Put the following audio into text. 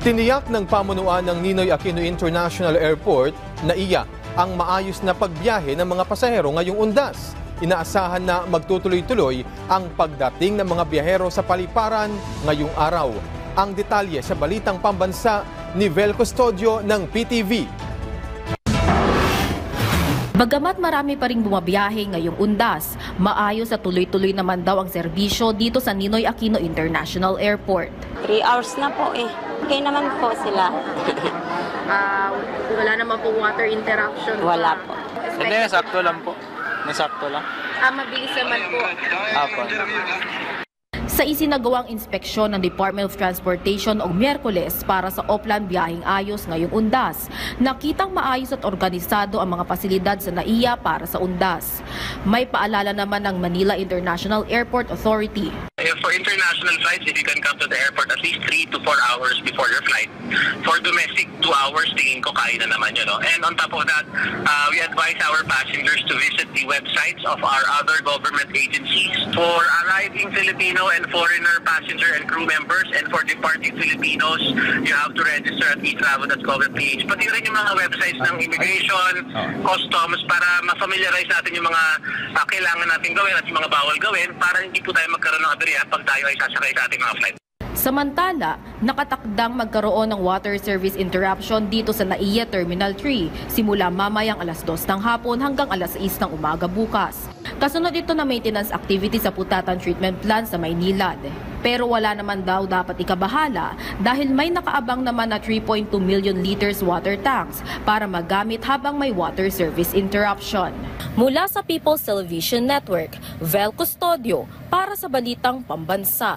Tiniyak ng pamunuan ng Ninoy Aquino International Airport na iya ang maayos na pagbiyahe ng mga pasahero ngayong undas. Inaasahan na magtutuloy-tuloy ang pagdating ng mga biyahero sa paliparan ngayong araw. Ang detalye sa Balitang Pambansa ni Vel Custodio ng PTV. Bagamat marami pa ring bumabiyahe ngayong undas, maayos at tuloy-tuloy naman daw ang serbisyo dito sa Ninoy Aquino International Airport. 3 hours na po eh. Okay naman po sila. Wala naman po water interruption. Wala po. Hindi, sakto lang po. Nasakto lang. Mabilis naman po. Apo. Sa isinagawang inspeksyon ng Department of Transportation o Miyerkules para sa Oplan Biyaheng Ayos ngayong undas, nakitang maayos at organisado ang mga pasilidad sa NAIA para sa undas. May paalala naman ng Manila International Airport Authority. For international flights, if you can come to the airport at least 3 to 4 hours before your flight. For domestic, 2 hours, tingin ko kaya na naman yun. No? And on top of that, we advise our passengers to visit the websites of our other government agencies. For arriving Filipino and foreigner passenger and crew members, and for departing Filipinos, you have to register at etravel.gov.ph. Pati rin yung mga websites ng immigration, customs, para ma-familiarize natin yung mga kailangan natin gawin at yung mga bawal gawin para hindi po tayo magkaroon ng aberya pag tayo ay sasakay sa ating mga flight. Samantala, nakatakdang magkaroon ng water service interruption dito sa NAIA Terminal 3 simula mamayang alas 2 ng hapon hanggang alas 6 ng umaga bukas. Kasunod ito na maintenance activity sa Putatan Treatment Plant sa Maynilad. Pero wala naman daw dapat ikabahala dahil may nakaabang naman na 3.2 million liters water tanks para magamit habang may water service interruption. Mula sa People's Television Network, Vel Custodio para sa Balitang Pambansa.